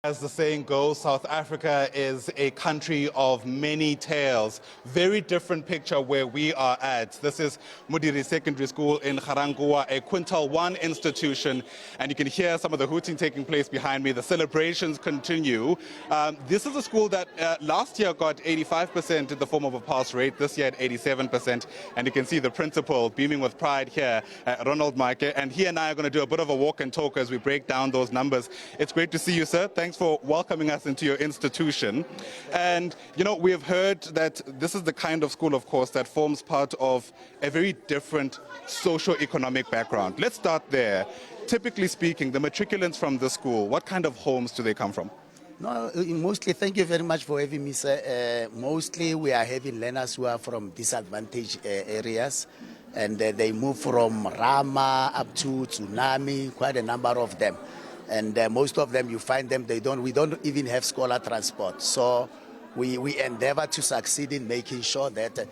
As the saying goes, South Africa is a country of many tales. Very different picture where we are at. This is Modiri Secondary School in Ga-Rankuwa, a Quintile 1 institution, and you can hear some of the hooting taking place behind me. The celebrations continue. This is a school that last year got 85% in the form of a pass rate, this year at 87%, and you can see the principal beaming with pride here, Ronald Mike, and he and I are going to do a bit of a walk and talk as we break down those numbers. It's great to see you, sir. Thanks for welcoming us into your institution. And, you know, we have heard that this is the kind of school, of course, that forms part of a very different socio-economic background. Let's start there. Typically speaking, the matriculants from the school, what kind of homes do they come from? No, mostly, thank you very much for having me, sir. Mostly we are having learners who are from disadvantaged areas, and they move from Rama up to Tsunami, quite a number of them. And most of them, you find them, we don't even have scholar transport. So we endeavor to succeed in making sure that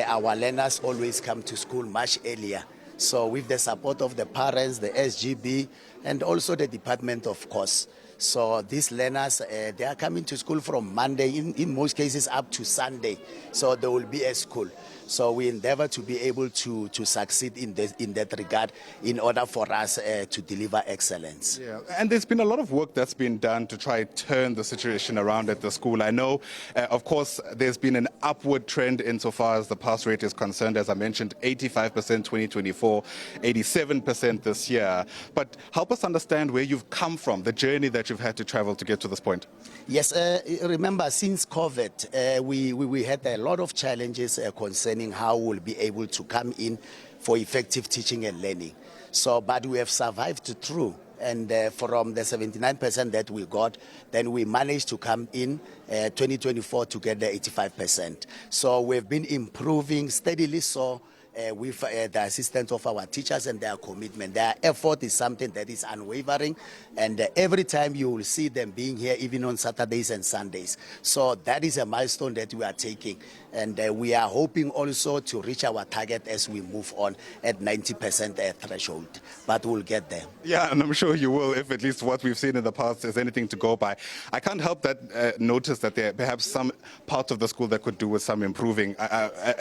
our learners always come to school much earlier. So with the support of the parents, the SGB, and also the department, of course. So these learners, they are coming to school from Monday, in most cases up to Sunday. So they will be at school. So we endeavor to be able to succeed in that regard in order for us to deliver excellence. Yeah, and there's been a lot of work that's been done to try to turn the situation around at the school. I know, of course, there's been an upward trend insofar as the pass rate is concerned. As I mentioned, 85% 2024, 87% this year. But help us understand where you've come from, the journey that you've had to travel to get to this point. Yes, remember, since COVID, we had a lot of challenges concerning how we'll be able to come in for effective teaching and learning. So, but we have survived through. And from the 79% that we got, then we managed to come in 2024 to get the 85%. So we've been improving steadily. So with the assistance of our teachers and their commitment. Their effort is something that is unwavering, and every time you will see them being here, even on Saturdays and Sundays. So that is a milestone that we are taking, and we are hoping also to reach our target as we move on at 90% threshold, but we'll get there. Yeah, and I'm sure you will, if at least what we've seen in the past is anything to go by. I can't help that notice that there are perhaps some parts of the school that could do with some improving.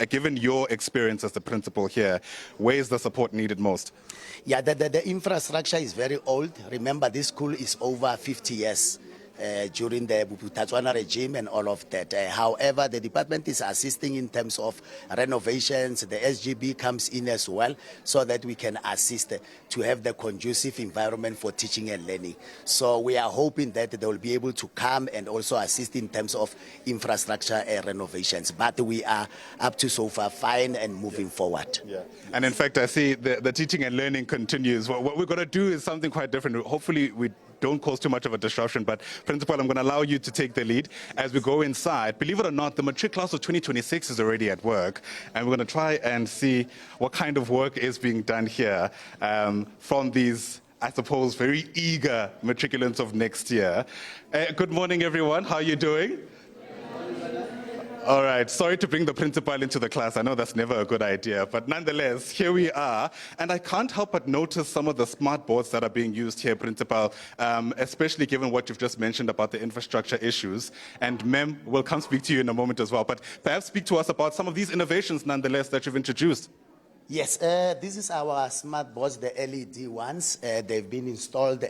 Given your experience as the principal here, where is the support needed most? Yeah, the infrastructure is very old. Remember, this school is over 50 years. During the Tatswana regime and all of that. However, the department is assisting in terms of renovations. The SGB comes in as well so that we can assist to have the conducive environment for teaching and learning. So we are hoping that they will be able to come and also assist in terms of infrastructure renovations. But we are up to so far fine and moving forward. Yeah. And in fact, I see the teaching and learning continues. What we're going to do is something quite different. Hopefully, we don't cause too much of a disruption, but Principal, I'm going to allow you to take the lead as we go inside. Believe it or not, the matric class of 2026 is already at work, and we're going to try and see what kind of work is being done here from these, I suppose, very eager matriculants of next year. Good morning, everyone. How are you doing? All right, sorry to bring the principal into the class. I know that's never a good idea, but nonetheless, here we are. And I can't help but notice some of the smart boards that are being used here, Principal, especially given what you've just mentioned about the infrastructure issues. And Mem will come speak to you in a moment as well. But perhaps speak to us about some of these innovations, nonetheless, that you've introduced. Yes, this is our smart boards, the LED ones. They've been installed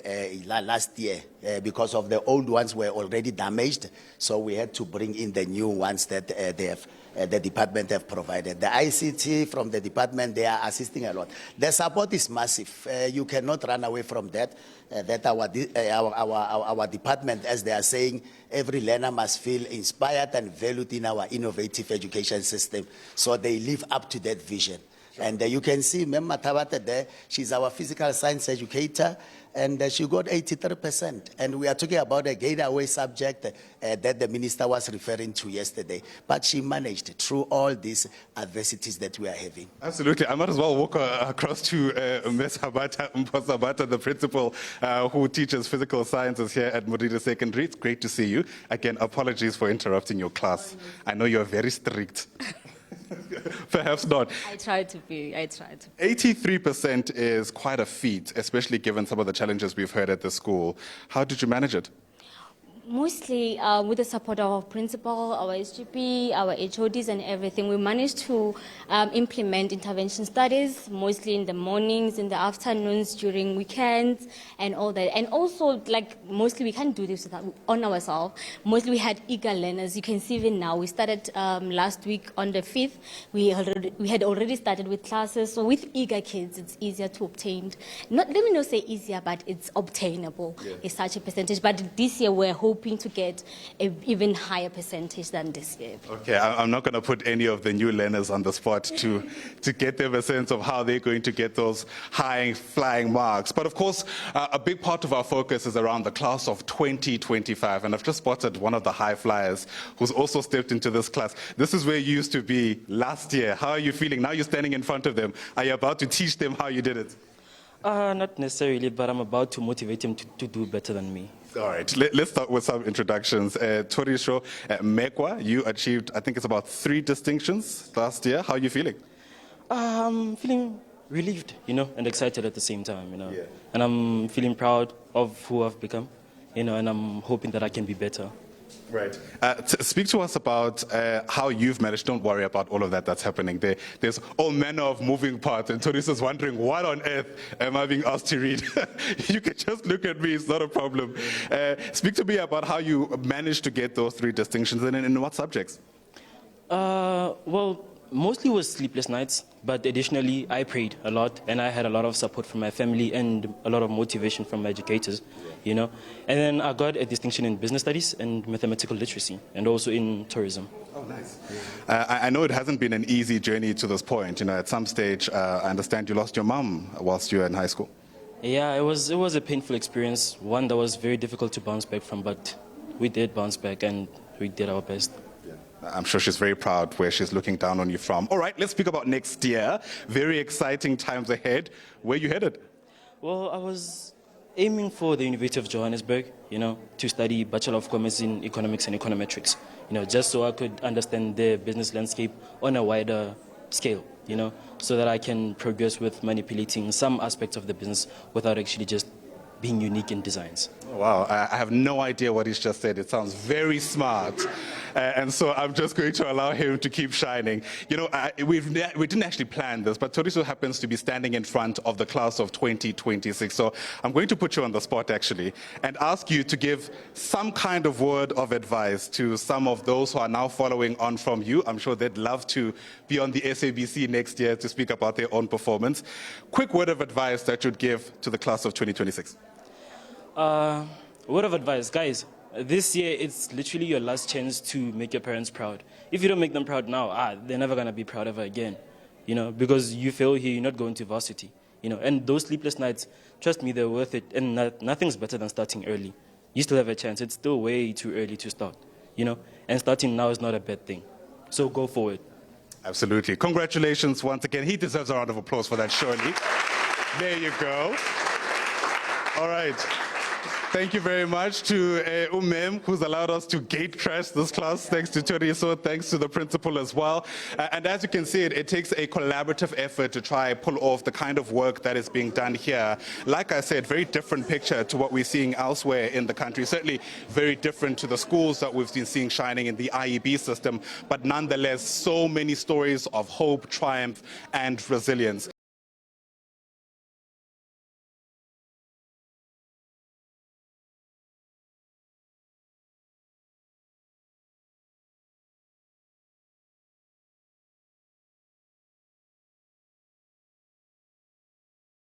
last year because of the old ones were already damaged. So we had to bring in the new ones that the department have provided. The ICT from the department, they are assisting a lot. The support is massive. You cannot run away from that. That our department, as they are saying, every learner must feel inspired and valued in our innovative education system. So they live up to that vision. Sure. And you can see Mem Matawata there, she's our physical science educator, and she got 83%. And we are talking about a gateway subject that the minister was referring to yesterday. But she managed through all these adversities that we are having. Absolutely. I might as well walk across to Ms. Habata, the principal who teaches physical sciences here at Modiri Secondary. It's great to see you. Again, apologies for interrupting your class. I know you're very strict. Perhaps not. I try to be. 83% is quite a feat, especially given some of the challenges we've heard at the school. How did you manage it? Mostly with the support of our principal, our SGP, our HODs and everything, we managed to implement intervention studies, mostly in the mornings, in the afternoons, during weekends and all that. And also, like, mostly we can't do this on ourselves. Mostly we had eager learners. You can see even now, we started last week on the 5th. We had already started with classes. So with eager kids, it's easier to obtain. Let me not say easier, but it's obtainable. Yeah. It's such a percentage. But this year we're hoping to get an even higher percentage than this year. Okay, I'm not going to put any of the new learners on the spot to get them a sense of how they're going to get those high flying marks. But of course, a big part of our focus is around the class of 2025. And I've just spotted one of the high flyers who's also stepped into this class. This is where you used to be last year. How are you feeling? Now you're standing in front of them. Are you about to teach them how you did it? Not necessarily, but I'm about to motivate him to do better than me. All right, let's start with some introductions. Torisho Mekwa, you achieved, I think it's about 3 distinctions last year. How are you feeling? I'm feeling relieved, and excited at the same time, Yeah. And I'm feeling proud of who I've become, and I'm hoping that I can be better. Right. Speak to us about how you've managed. Don't worry about all of that's happening there. There's all manner of moving parts, and Torisa's wondering, what on earth am I being asked to read? You can just look at me, it's not a problem. Speak to me about how you managed to get those 3 distinctions, and in what subjects? Well, mostly was sleepless nights, but additionally, I prayed a lot, and I had a lot of support from my family and a lot of motivation from my educators, And then I got a distinction in business studies and mathematical literacy, and also in tourism. Oh, nice. I know it hasn't been an easy journey to this point. At some stage, I understand you lost your mom whilst you were in high school. Yeah, it was a painful experience, one that was very difficult to bounce back from, but we did bounce back, and we did our best. I'm sure she's very proud where she's looking down on you from. All right, let's speak about next year. Very exciting times ahead. Where are you headed? Well, I was aiming for the University of Johannesburg, to study Bachelor of Commerce in Economics and Econometrics, just so I could understand the business landscape on a wider scale, so that I can progress with manipulating some aspects of the business without actually just being unique in designs. Wow, I have no idea what he's just said. It sounds very smart. And so I'm just going to allow him to keep shining. We didn't actually plan this, but Toriso happens to be standing in front of the class of 2026. So I'm going to put you on the spot, actually, and ask you to give some kind of word of advice to some of those who are now following on from you. I'm sure they'd love to be on the SABC next year to speak about their own performance. Quick word of advice that you'd give to the class of 2026. Word of advice, guys. This year, it's literally your last chance to make your parents proud. If you don't make them proud now, they're never going to be proud ever again, because you fail here, you're not going to varsity, And those sleepless nights, trust me, they're worth it. And nothing's better than starting early. You still have a chance. It's still way too early to start, And starting now is not a bad thing. So go forward. Absolutely. Congratulations once again. He deserves a round of applause for that, surely. There you go. All right. Thank you very much to Umem, who's allowed us to gate crash this class. Thanks to Toriso, thanks to the principal as well. And as you can see, it takes a collaborative effort to try and pull off the kind of work that is being done here. Like I said, very different picture to what we're seeing elsewhere in the country. Certainly very different to the schools that we've been seeing shining in the IEB system. But nonetheless, so many stories of hope, triumph, and resilience.